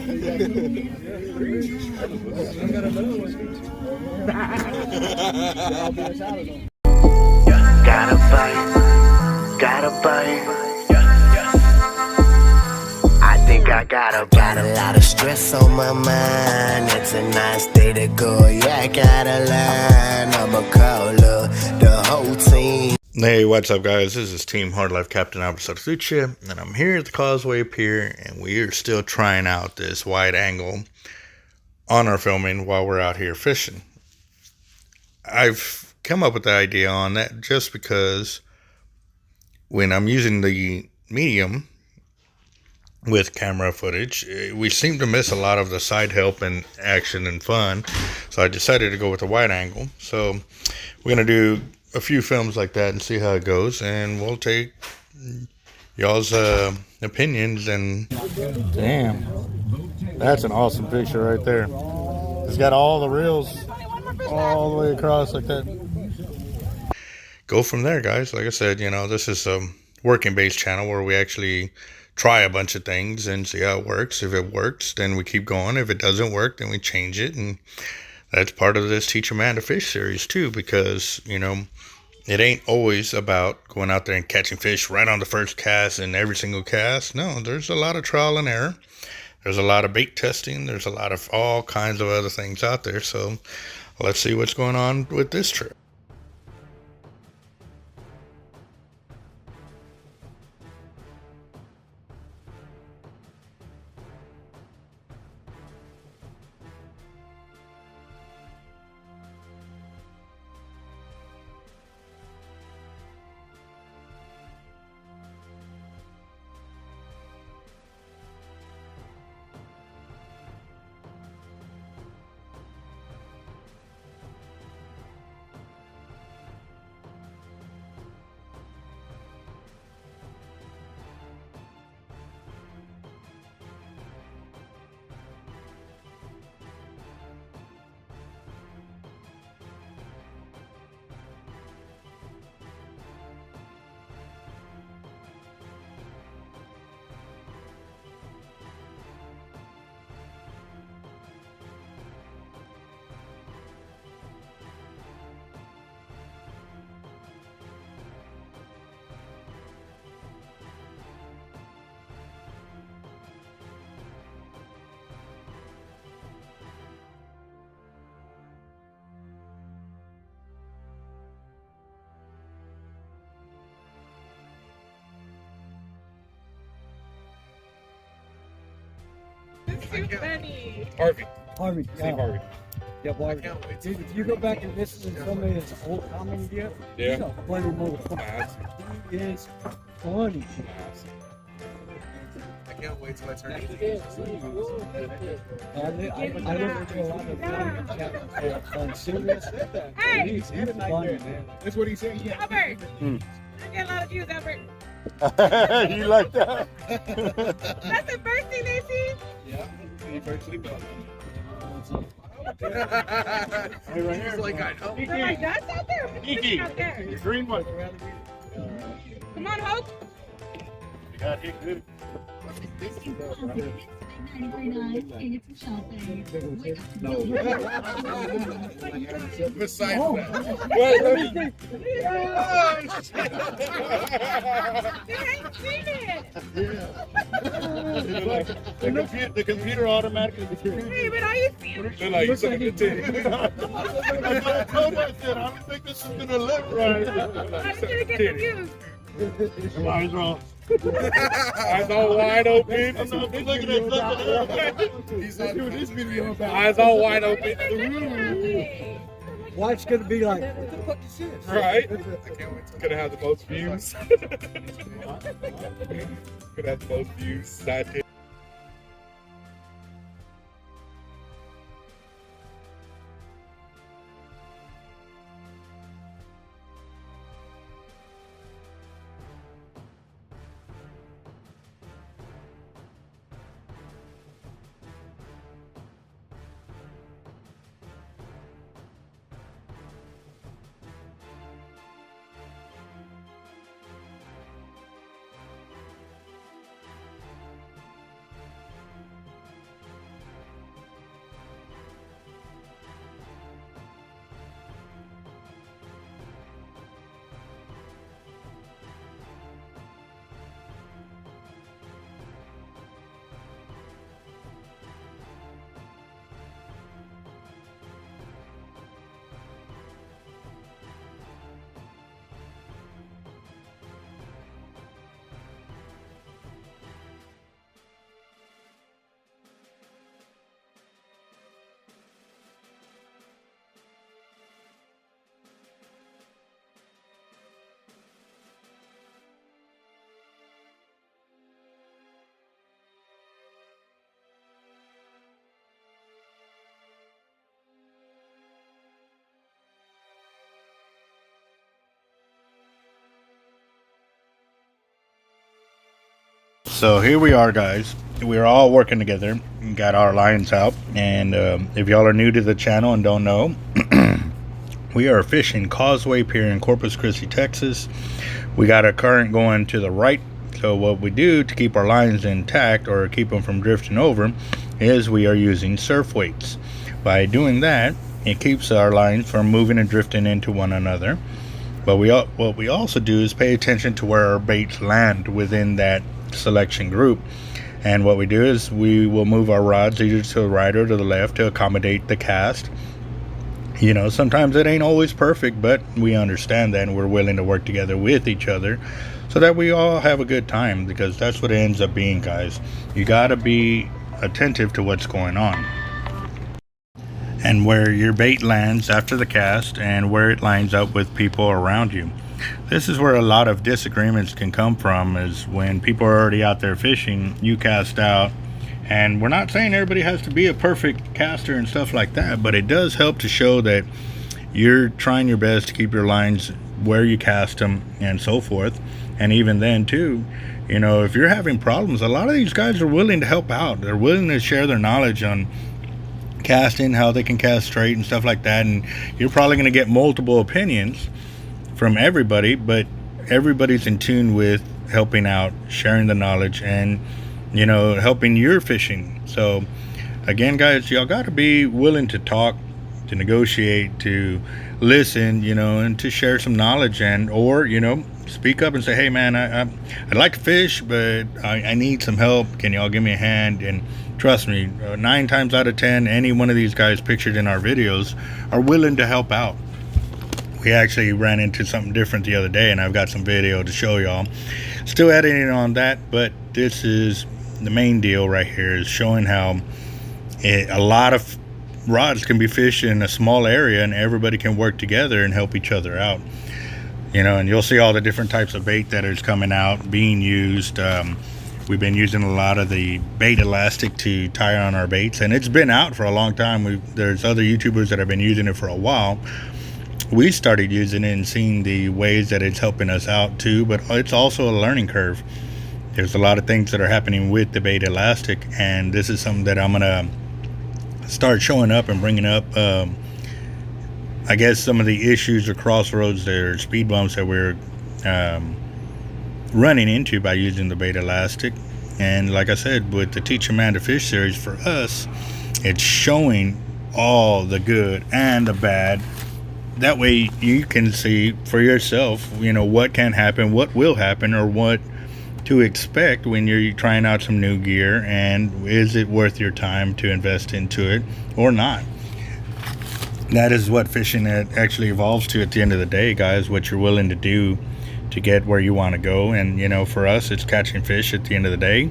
Gotta bite, gotta bite. I think I got a lot of stress on my mind. It's a nice day to go. Yeah, I gotta line. I'ma call the whole team. Hey, what's up, guys? This is Team Hard Life Captain Alberto Zertuche, and I'm here at the Causeway Pier, and we are still trying out this wide angle on our filming while we're out here fishing. I've come up with the idea on that just because when I'm using the medium with camera footage, we seem to miss a lot of the side help and action and fun, so I decided to go with a wide angle. So we're going to do a few films like that and see how it goes, and we'll take y'all's opinions. And damn, that's an awesome picture right there. It's got all the reels all the way across like that. Go from there, guys. Like I said, you know, this is a working based channel where we actually try a bunch of things and see how it works. If it works, then we keep going. If it doesn't work, then we change it. And that's part of this Teach a Man to Fish series too, because, you know, it ain't always about going out there and catching fish right on the first cast and every single cast. No, there's a lot of trial and error. There's a lot of bait testing. There's a lot of all kinds of other things out there. So let's see what's going on with this trip. Harvey. Harvey. Steve Harvey. Yeah, Harvey. Dude, if you go back and listen to some of his old comedy, he's a funny motherfucker. He is funny. I can't wait till I turn 18. I listen to a lot of funny cats on serious. He's funny, man. That's what he said. Yeah. Albert! I get a lot of views, Albert. You like that? That's the first thing they see? Yeah. He first sleep up. Hey, right here. Like, I know. They're like, that's out there? Kiki. Out there. Green one. Come on, Hope. You got hit good. Besides that. Wait, let me think. They ain't seen it. The computer automatically. Hey, but are you serious? They're like, you suck at the I told you, I said, I don't think this is gonna look right. I'm just gonna get confused. Eyes wrong. Eyes all wide open. I'm not looking at something. He's not doing this video about. eyes all wide open. Wife's gonna be like, what the fuck is this? Right? I can't wait. Gonna have the most views. Gonna have the most views. Side tip. So here we are, guys. We're all working together. Got our lines out. And if y'all are new to the channel and don't know, we are fishing Causeway Pier in Corpus Christi, Texas. We got a current going to the right. So what we do to keep our lines intact or keep them from drifting over is we are using surf weights. By doing that, it keeps our lines from moving and drifting into one another. But what we also do is pay attention to where our baits land within that selection group. And what we do is we will move our rods either to the right or to the left to accommodate the cast. You know, sometimes it ain't always perfect, but we understand that, and we're willing to work together with each other so that we all have a good time, because that's what it ends up being, guys. You got to be attentive to what's going on and where your bait lands after the cast and where it lines up with people around you. This is where a lot of disagreements can come from, is when people are already out there fishing, you cast out. And we're not saying everybody has to be a perfect caster and stuff like that, but it does help to show that you're trying your best to keep your lines where you cast them and so forth. And even then too, you know, if you're having problems, a lot of these guys are willing to help out. They're willing to share their knowledge on casting, how they can cast straight and stuff like that. And you're probably going to get multiple opinions from everybody, but everybody's in tune with helping out, sharing the knowledge, and you know, helping your fishing. So again, guys, y'all got to be willing to talk, to negotiate, to listen, you know, and to share some knowledge, and or you know, speak up and say, hey man, I'd like to fish, but I need some help. Can y'all give me a hand? And trust me, 9 times out of 10, any one of these guys pictured in our videos are willing to help out. We actually ran into something different the other day, and I've got some video to show y'all. Still editing on that, but this is the main deal right here, is showing how a lot of rods can be fished in a small area, and everybody can work together and help each other out. You know, and you'll see all the different types of bait that is coming out, being used. We've been using a lot of the bait elastic to tie on our baits, and it's been out for a long time. There's other YouTubers that have been using it for a while. We started using it and seeing the ways that it's helping us out too, but it's also a learning curve. There's a lot of things that are happening with the bait elastic, and this is something that I'm gonna start showing up and bringing up. I guess some of the issues or crossroads or speed bumps that we're running into by using the bait elastic. And like I said, with the Teach a Man to Fish series, for us, it's showing all the good and the bad. That way you can see for yourself, you know, what can happen, what will happen, or what to expect when you're trying out some new gear, and is it worth your time to invest into it or not. That is what fishing actually evolves to at the end of the day, guys, what you're willing to do to get where you want to go. And you know, for us, it's catching fish at the end of the day,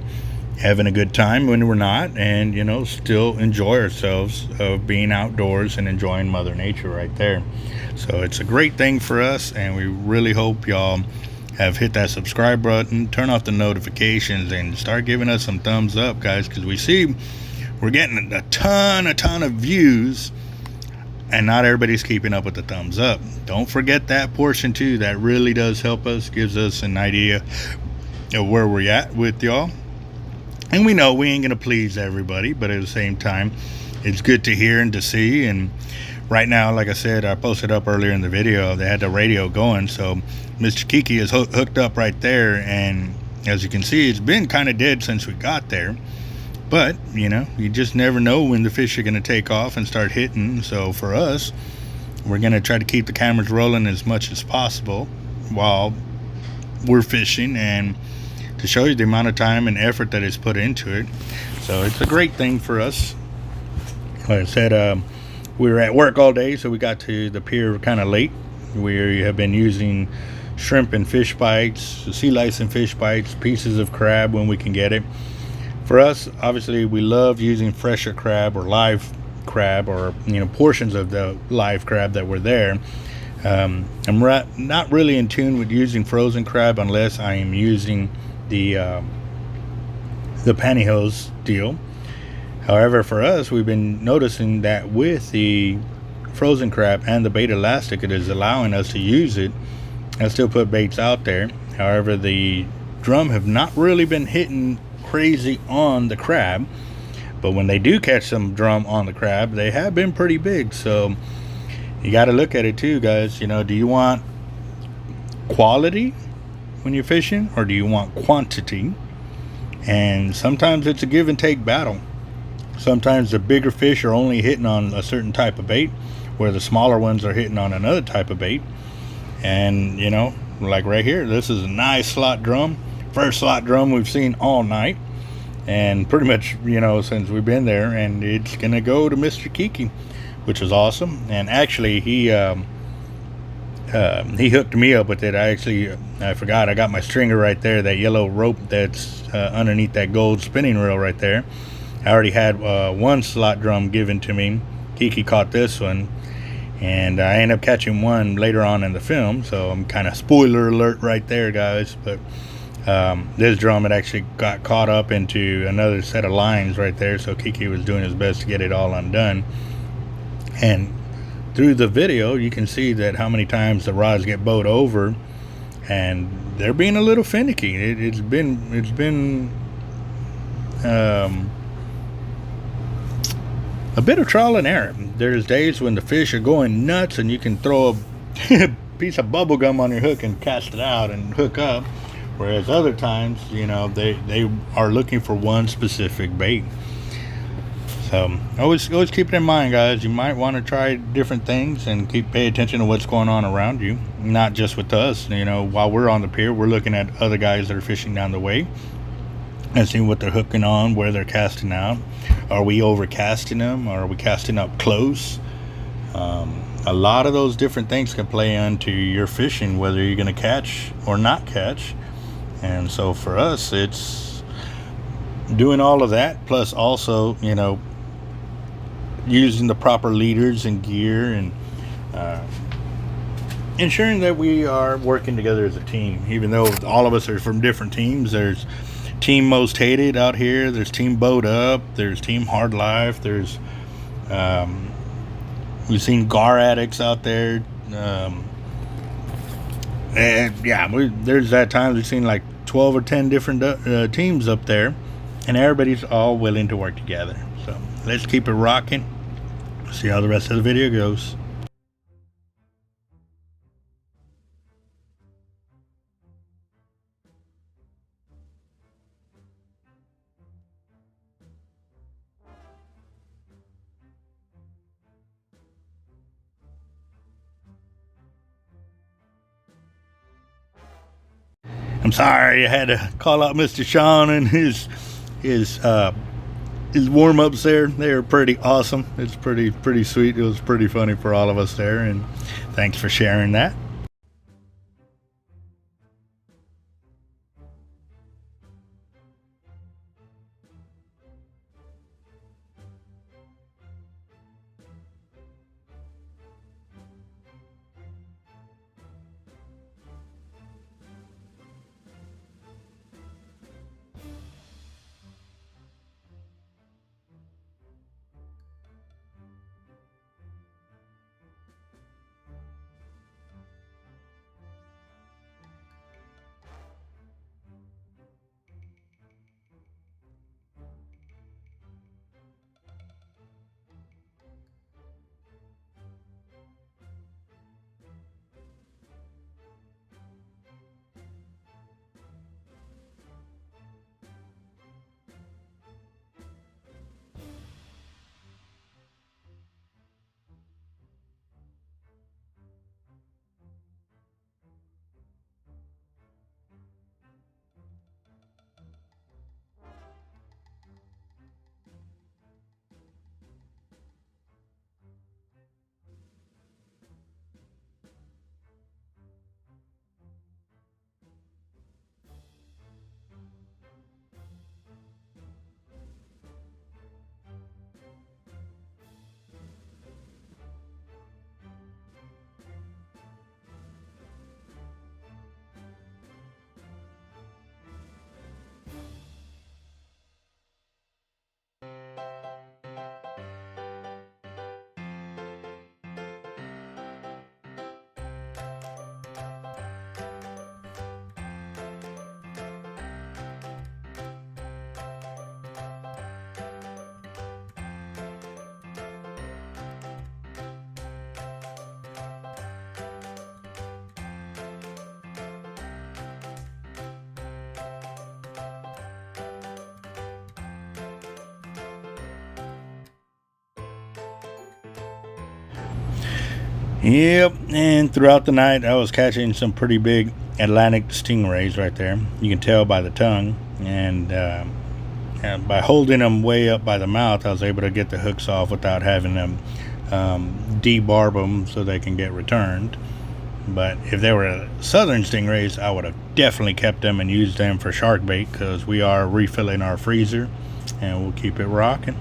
having a good time when we're not, and you know, still enjoy ourselves of being outdoors and enjoying Mother Nature right there. So it's a great thing for us, and we really hope y'all have hit that subscribe button, turn off the notifications, and start giving us some thumbs up, guys, because we see we're getting a ton of views, and not everybody's keeping up with the thumbs up. Don't forget that portion too. That really does help us, gives us an idea of where we're at with y'all. And we know we ain't gonna please everybody, but at the same time, it's good to hear and to see. And right now, like I said, I posted up earlier in the video, they had the radio going, so Mr. Kiki is hooked up right there, and as you can see, it's been kind of dead since we got there. But you know, you just never know when the fish are going to take off and start hitting. So for us, we're going to try to keep the cameras rolling as much as possible while we're fishing, and to show you the amount of time and effort that is put into it. So it's a great thing for us. Like I said, we were at work all day, so we got to the pier kind of late. We have been using shrimp and fish bites, sea lice and fish bites, pieces of crab when we can get it. For us, obviously, we love using fresher crab or live crab, or you know, portions of the live crab that were there. I'm not really in tune with using frozen crab unless I am using the pantyhose deal. However, for us, we've been noticing that with the frozen crab and the bait elastic, it is allowing us to use it and still put baits out there. However, the drum have not really been hitting crazy on the crab, but when they do catch some drum on the crab, they have been pretty big. So you got to look at it too, guys. You know, do you want quality when you're fishing, or do you want quantity? And sometimes it's a give and take battle. Sometimes the bigger fish are only hitting on a certain type of bait, where the smaller ones are hitting on another type of bait. And you know, like right here, this is a nice slot drum, first slot drum we've seen all night, and pretty much, you know, since we've been there. And it's gonna go to Mr. Kiki, which is awesome. And actually he hooked me up with it. I forgot I got my stringer right there, that yellow rope that's underneath that gold spinning reel right there. I already had one slot drum given to me. Kiki caught this one, and I ended up catching one later on in the film, so I'm kind of spoiler alert right there, guys. But this drum had actually got caught up into another set of lines right there, so Kiki was doing his best to get it all undone. And through the video, you can see that how many times the rods get bowed over, and they're being a little finicky. It's been a bit of trial and error. There's days when the fish are going nuts, and you can throw a piece of bubble gum on your hook and cast it out and hook up. Whereas other times, you know, they are looking for one specific bait. So always keep it in mind, guys. You might want to try different things and pay attention to what's going on around you, not just with us. You know, while we're on the pier, we're looking at other guys that are fishing down the way and seeing what they're hooking on, where they're casting out. Are we overcasting them? Are we casting up close? A lot of those different things can play into your fishing, whether you're going to catch or not catch. And so for us, it's doing all of that, plus also, you know, using the proper leaders and gear, and ensuring that we are working together as a team. Even though all of us are from different teams, there's Team Most Hated out here, there's Team Boat Up, there's Team Hard Life, there's we've seen Gar Addicts out there, and yeah, there's at times we've seen like 12 or 10 different teams up there, and everybody's all willing to work together. So let's keep it rocking. See how the rest of the video goes. I'm sorry I had to call out Mr. Sean and his warm-ups there. They were pretty awesome. It's pretty sweet. It was pretty funny for all of us there, and thanks for sharing that. Yep, and throughout the night I was catching some pretty big Atlantic stingrays right there. You can tell by the tongue, and by holding them way up by the mouth, I was able to get the hooks off without having them debarb them so they can get returned. But if they were southern stingrays, I would have definitely kept them and used them for shark bait, because we are refilling our freezer and we'll keep it rocking.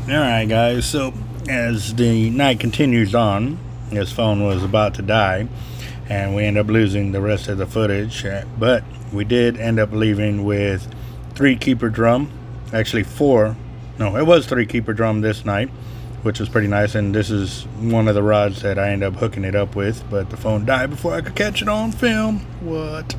Alright guys, so as the night continues on, his phone was about to die and we end up losing the rest of the footage, but we did end up leaving with 3 keeper drum, actually 4, no, it was 3 keeper drum this night, which was pretty nice. And this is one of the rods that I ended up hooking it up with, but the phone died before I could catch it on film. What?